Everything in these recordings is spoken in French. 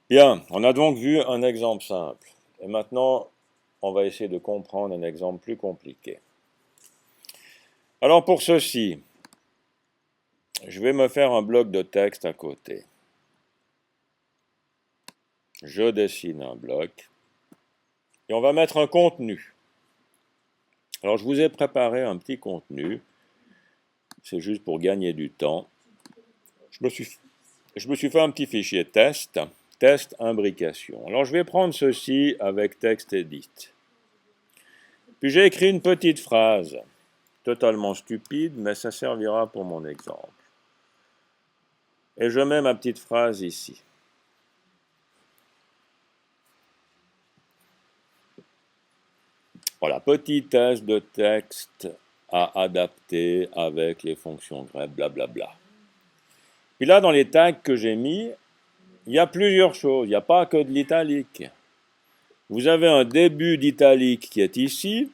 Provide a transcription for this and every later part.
Bien, on a donc vu un exemple simple. Et maintenant, on va essayer de comprendre un exemple plus compliqué. Alors pour ceci, je vais me faire un bloc de texte à côté. Je dessine un bloc. Et on va mettre un contenu. Alors je vous ai préparé un petit contenu. C'est juste pour gagner du temps. Je me suis fait un petit fichier test imbrication. Alors je vais prendre ceci avec texte edit. Puis j'ai écrit une petite phrase, totalement stupide, mais ça servira pour mon exemple. Et je mets ma petite phrase ici. Voilà, petit test de texte à adapter avec les fonctions grep, blablabla. Puis là, dans les tags que j'ai mis, il y a plusieurs choses. Il n'y a pas que de l'italique. Vous avez un début d'italique qui est ici,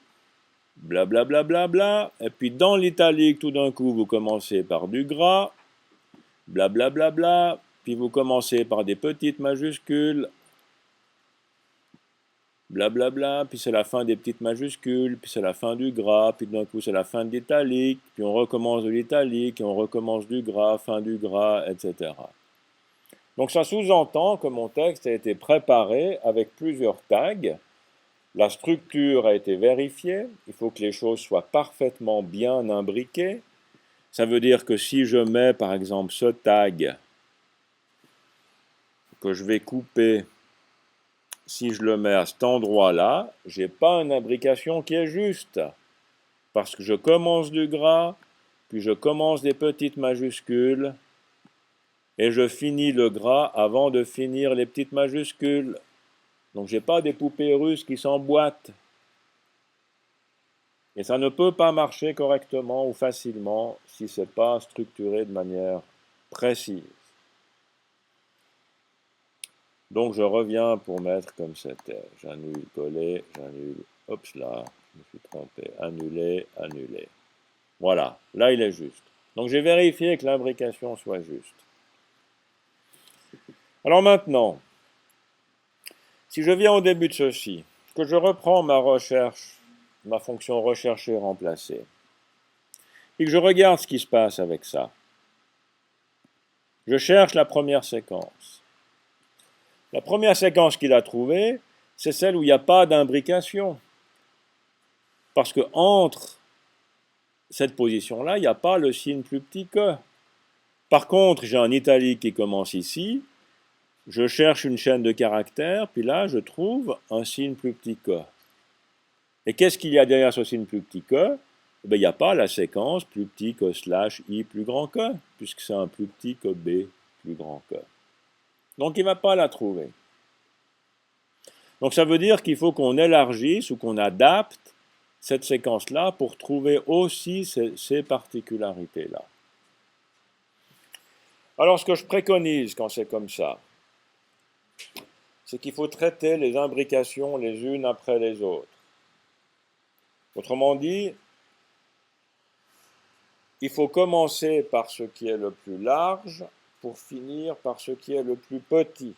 blablabla, bla, bla, bla, et puis dans l'italique, tout d'un coup, vous commencez par du gras, blablabla, bla, bla, bla, puis vous commencez par des petites majuscules, blablabla, puis c'est la fin des petites majuscules, puis c'est la fin du gras, puis d'un coup c'est la fin de l'italique, puis on recommence de l'italique, et on recommence du gras, fin du gras, etc. Donc ça sous-entend que mon texte a été préparé avec plusieurs tags. La structure a été vérifiée, il faut que les choses soient parfaitement bien imbriquées. Ça veut dire que si je mets par exemple ce tag que je vais couper, si je le mets à cet endroit-là, je n'ai pas une imbrication qui est juste. Parce que je commence du gras, puis je commence des petites majuscules, et je finis le gras avant de finir les petites majuscules. Donc je n'ai pas des poupées russes qui s'emboîtent. Et ça ne peut pas marcher correctement ou facilement si ce n'est pas structuré de manière précise. Donc je reviens pour mettre comme c'était. J'annule, coller, j'annule, hop là, je me suis trompé, annuler, annuler. Voilà, là il est juste. Donc j'ai vérifié que l'imbrication soit juste. Alors maintenant, si je viens au début de ceci, que je reprends ma recherche, ma fonction rechercher remplacer, et que je regarde ce qui se passe avec ça, je cherche la première séquence. La première séquence qu'il a trouvée, c'est celle où il n'y a pas d'imbrication. Parce que entre cette position-là, il n'y a pas le signe plus petit que. Par contre, j'ai un italique qui commence ici, je cherche une chaîne de caractères, puis là, je trouve un signe plus petit que. Et qu'est-ce qu'il y a derrière ce signe plus petit que? Il n'y a pas la séquence plus petit que slash i plus grand que, puisque c'est un plus petit que b plus grand que. Donc il ne va pas la trouver. Donc ça veut dire qu'il faut qu'on élargisse ou qu'on adapte cette séquence-là pour trouver aussi ces particularités-là. Alors ce que je préconise quand c'est comme ça, c'est qu'il faut traiter les imbrications les unes après les autres. Autrement dit, il faut commencer par ce qui est le plus large pour finir par ce qui est le plus petit.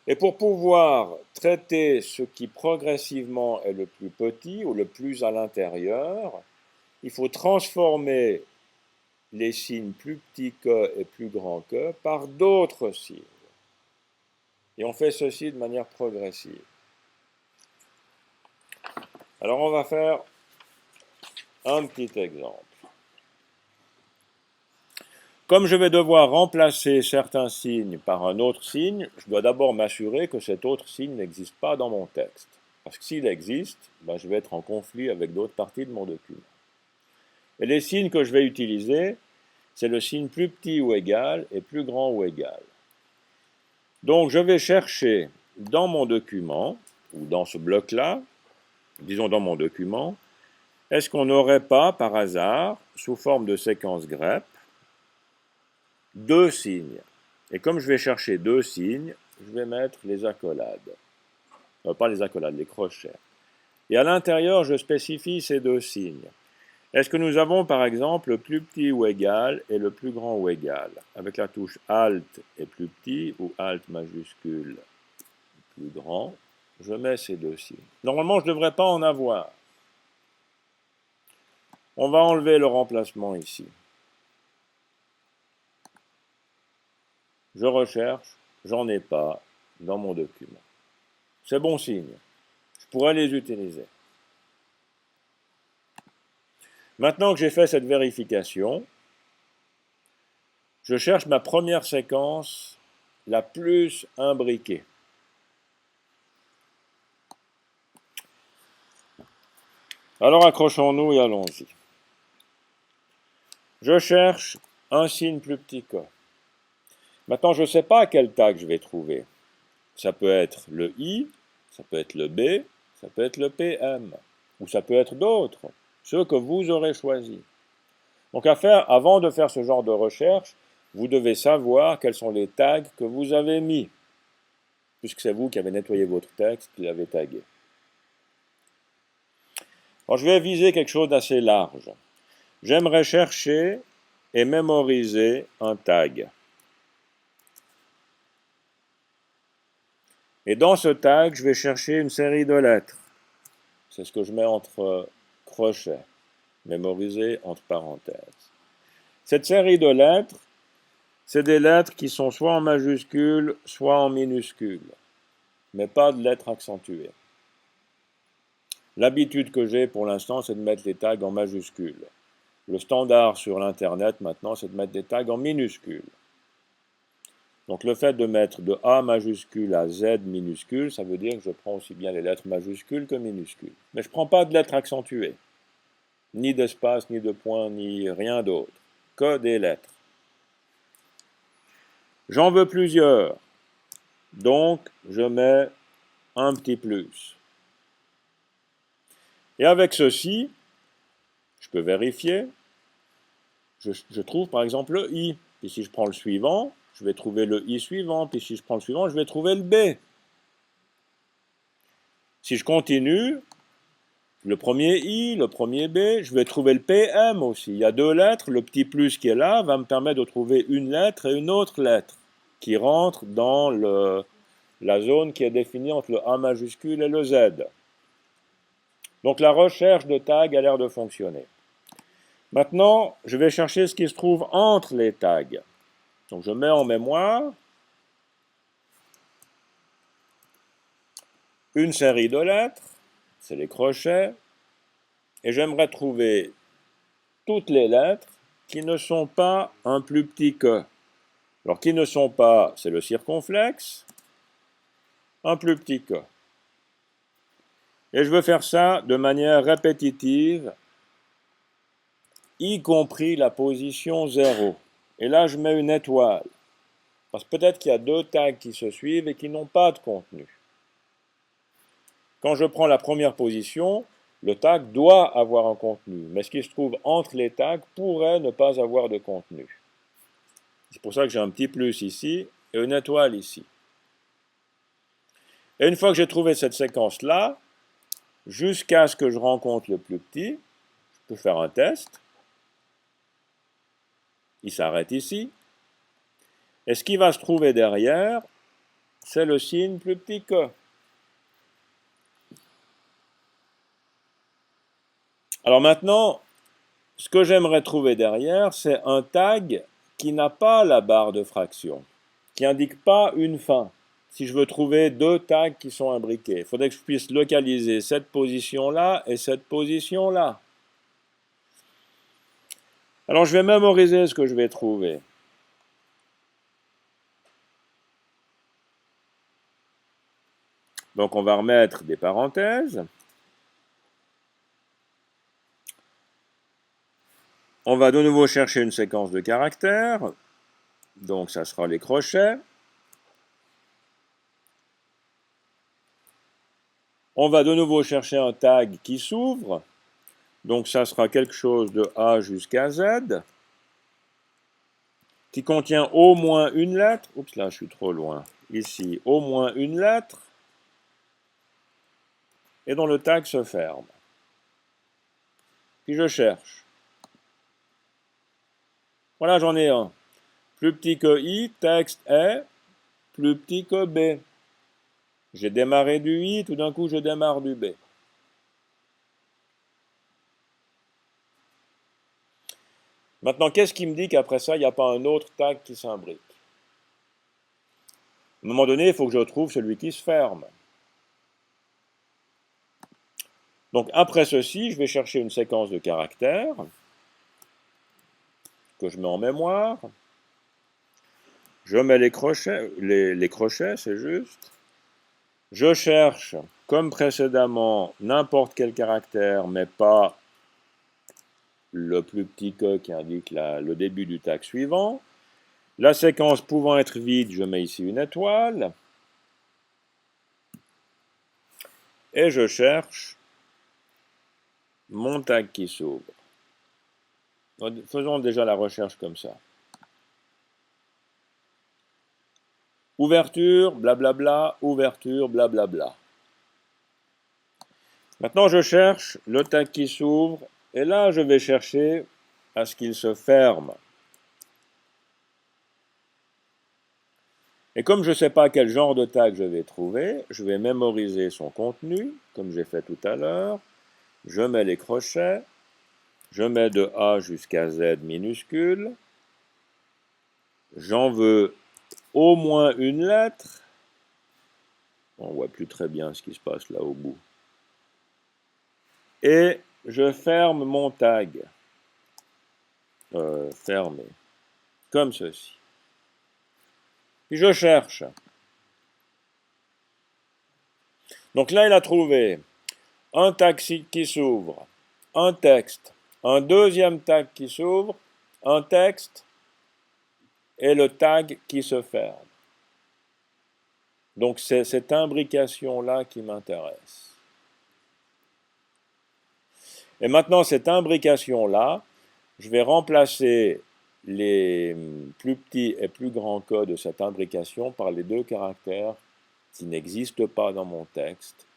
Et pour pouvoir traiter ce qui progressivement est le plus petit ou le plus à l'intérieur, il faut transformer les signes plus petits que et plus grands que par d'autres signes. Et on fait ceci de manière progressive. Alors on va faire un petit exemple. Comme je vais devoir remplacer certains signes par un autre signe, je dois d'abord m'assurer que cet autre signe n'existe pas dans mon texte. Parce que s'il existe, je vais être en conflit avec d'autres parties de mon document. Et les signes que je vais utiliser, c'est le signe plus petit ou égal et plus grand ou égal. Donc je vais chercher dans mon document, ou dans ce bloc-là, disons dans mon document, est-ce qu'on n'aurait pas, par hasard, sous forme de séquence grep, deux signes. Et comme je vais chercher deux signes, je vais mettre les accolades. Pas les accolades, les crochets. Et à l'intérieur, je spécifie ces deux signes. Est-ce que nous avons par exemple le plus petit ou égal et le plus grand ou égal? Avec la touche Alt et plus petit ou Alt majuscule plus grand, je mets ces deux signes. Normalement, je ne devrais pas en avoir. On va enlever le remplacement ici. Je recherche, j'en ai pas dans mon document. C'est bon signe. Je pourrais les utiliser. Maintenant que j'ai fait cette vérification, je cherche ma première séquence la plus imbriquée. Alors accrochons-nous et allons-y. Je cherche un signe plus petit que. Maintenant, je ne sais pas quel tag je vais trouver. Ça peut être le I, ça peut être le B, ça peut être le PM, ou ça peut être d'autres, ceux que vous aurez choisis. Donc avant de faire ce genre de recherche, vous devez savoir quels sont les tags que vous avez mis, puisque c'est vous qui avez nettoyé votre texte, qui l'avez tagué. Alors, je vais viser quelque chose d'assez large. J'aimerais chercher et mémoriser un tag. Et dans ce tag, je vais chercher une série de lettres. C'est ce que je mets entre crochets, mémorisé entre parenthèses. Cette série de lettres, c'est des lettres qui sont soit en majuscules, soit en minuscules, mais pas de lettres accentuées. L'habitude que j'ai pour l'instant, c'est de mettre les tags en majuscules. Le standard sur l'Internet maintenant, c'est de mettre des tags en minuscules. Donc le fait de mettre de A majuscule à Z minuscule, ça veut dire que je prends aussi bien les lettres majuscules que minuscules. Mais je ne prends pas de lettres accentuées, ni d'espace, ni de points, ni rien d'autre, que des lettres. J'en veux plusieurs, donc je mets un petit plus. Et avec ceci, je peux vérifier, je trouve par exemple le I. Et si je prends le suivant, je vais trouver le I suivant, puis si je prends le suivant, je vais trouver le B. Si je continue, le premier I, le premier B, je vais trouver le PM aussi. Il y a deux lettres, le petit plus qui est là va me permettre de trouver une lettre et une autre lettre qui rentre dans la zone qui est définie entre le A majuscule et le Z. Donc la recherche de tags a l'air de fonctionner. Maintenant, je vais chercher ce qui se trouve entre les tags. Donc je mets en mémoire une série de lettres, c'est les crochets, et j'aimerais trouver toutes les lettres qui ne sont pas un plus petit que. Alors qui ne sont pas, c'est le circonflexe, un plus petit que. Et je veux faire ça de manière répétitive, y compris la position 0. Et là, je mets une étoile. Parce que peut-être qu'il y a deux tags qui se suivent et qui n'ont pas de contenu. Quand je prends la première position, le tag doit avoir un contenu, mais ce qui se trouve entre les tags pourrait ne pas avoir de contenu. C'est pour ça que j'ai un petit plus ici et une étoile ici. Et une fois que j'ai trouvé cette séquence-là, jusqu'à ce que je rencontre le plus petit, je peux faire un test. Il s'arrête ici. Et ce qui va se trouver derrière, c'est le signe plus petit que. Alors maintenant, ce que j'aimerais trouver derrière, c'est un tag qui n'a pas la barre de fraction, qui n'indique pas une fin. Si je veux trouver deux tags qui sont imbriqués, il faudrait que je puisse localiser cette position-là et cette position-là. Alors je vais mémoriser ce que je vais trouver. Donc on va remettre des parenthèses. On va de nouveau chercher une séquence de caractères. Donc ça sera les crochets. On va de nouveau chercher un tag qui s'ouvre. Donc ça sera quelque chose de A jusqu'à Z, qui contient au moins une lettre. Oups, là je suis trop loin. Ici, au moins une lettre. Et dont le tag se ferme. Puis je cherche. Voilà, j'en ai un. Plus petit que I, texte est plus petit que B. J'ai démarré du I, tout d'un coup je démarre du B. Maintenant, qu'est-ce qui me dit qu'après ça, il n'y a pas un autre tag qui s'imbrique? À un moment donné, il faut que je trouve celui qui se ferme. Donc après ceci, je vais chercher une séquence de caractères que je mets en mémoire. Je mets les crochets, c'est juste. Je cherche, comme précédemment, n'importe quel caractère, mais pas le plus petit que qui indique le début du tag suivant. La séquence pouvant être vide, je mets ici une étoile. Et je cherche mon tag qui s'ouvre. Faisons déjà la recherche comme ça. Ouverture, blablabla, ouverture, blablabla. Maintenant, je cherche le tag qui s'ouvre, et là, je vais chercher à ce qu'il se ferme. Et comme je ne sais pas quel genre de tag je vais trouver, je vais mémoriser son contenu, comme j'ai fait tout à l'heure. Je mets les crochets, je mets de A jusqu'à Z minuscule. J'en veux au moins une lettre. On ne voit plus très bien ce qui se passe là au bout. Et je ferme mon tag. Fermé. Comme ceci. Puis je cherche. Donc là, il a trouvé un tag qui s'ouvre, un texte, un deuxième tag qui s'ouvre, un texte et le tag qui se ferme. Donc c'est cette imbrication-là qui m'intéresse. Et maintenant, cette imbrication-là, je vais remplacer les plus petits et plus grands cas de cette imbrication par les deux caractères qui n'existent pas dans mon texte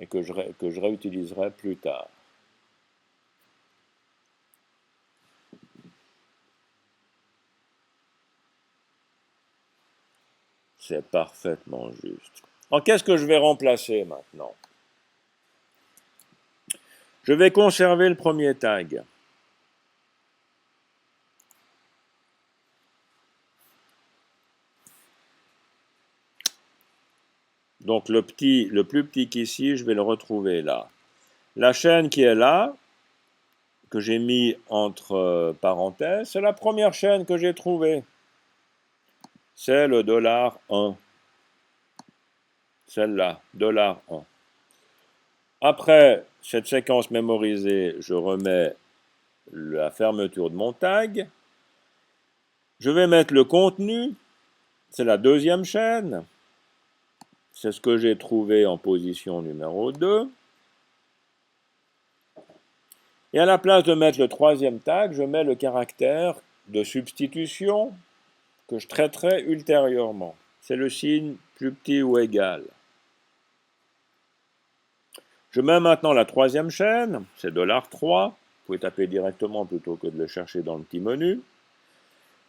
et que je réutiliserai plus tard. C'est parfaitement juste. Alors, qu'est-ce que je vais remplacer maintenant? Je vais conserver le premier tag. Donc le plus petit qu'ici, je vais le retrouver là. La chaîne qui est là, que j'ai mis entre parenthèses, c'est la première chaîne que j'ai trouvée. C'est le $1. Celle-là, $1. Après cette séquence mémorisée, je remets la fermeture de mon tag. Je vais mettre le contenu, c'est la deuxième chaîne. C'est ce que j'ai trouvé en position numéro 2. Et à la place de mettre le troisième tag, je mets le caractère de substitution que je traiterai ultérieurement. C'est le signe plus petit ou égal. Je mets maintenant la troisième chaîne, c'est $3. Vous pouvez taper directement plutôt que de le chercher dans le petit menu.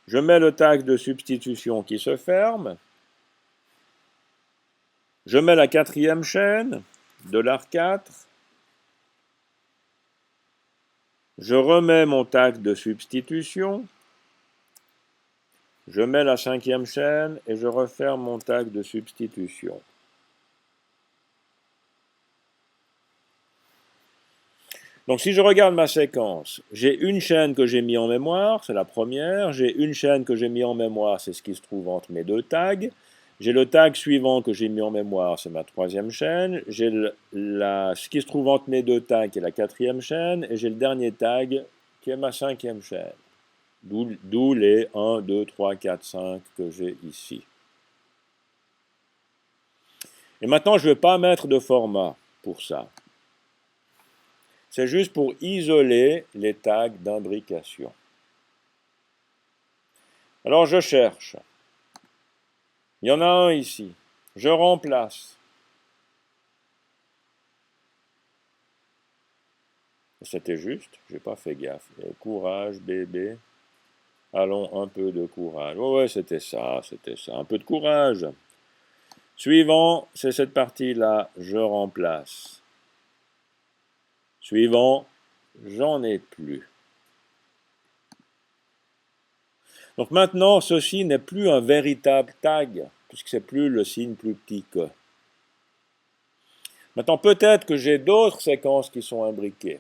Je mets le tag de substitution qui se ferme. Je mets la quatrième chaîne, $4. Je remets mon tag de substitution. Je mets la cinquième chaîne et je referme mon tag de substitution. Donc si je regarde ma séquence, j'ai une chaîne que j'ai mis en mémoire, c'est la première. J'ai une chaîne que j'ai mis en mémoire, c'est ce qui se trouve entre mes deux tags. J'ai le tag suivant que j'ai mis en mémoire, c'est ma troisième chaîne. J'ai ce qui se trouve entre mes deux tags, qui est la quatrième chaîne. Et j'ai le dernier tag, qui est ma cinquième chaîne. D'où les 1, 2, 3, 4, 5 que j'ai ici. Et maintenant, je ne vais pas mettre de format pour ça. C'est juste pour isoler les tags d'imbrication. Alors je cherche. Il y en a un ici. Je remplace. C'était juste, j'ai pas fait gaffe. Courage, bébé. Allons, un peu de courage. Ouais, c'était ça, un peu de courage. Suivant, c'est cette partie-là, je remplace. Suivant, j'en ai plus. Donc maintenant, ceci n'est plus un véritable tag, puisque c'est plus le signe plus petit que. Maintenant, peut-être que j'ai d'autres séquences qui sont imbriquées.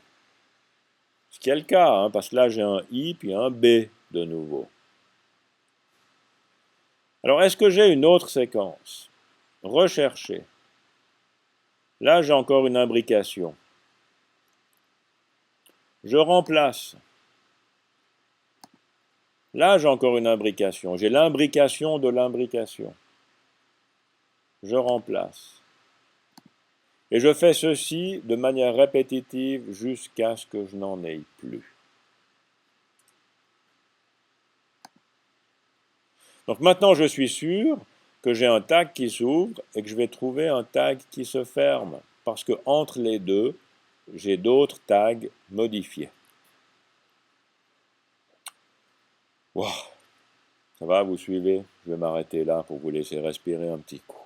Ce qui est le cas, hein, parce que là, j'ai un I puis un B de nouveau. Alors, est-ce que j'ai une autre séquence? Rechercher. Là, j'ai encore une imbrication. Je remplace. Là, j'ai encore une imbrication. J'ai l'imbrication de l'imbrication. Je remplace. Et je fais ceci de manière répétitive jusqu'à ce que je n'en ai plus. Donc maintenant, je suis sûr que j'ai un tag qui s'ouvre et que je vais trouver un tag qui se ferme. Parce que entre les deux, j'ai d'autres tags modifiés. Wow. Ça va, vous suivez? Je vais m'arrêter là pour vous laisser respirer un petit coup.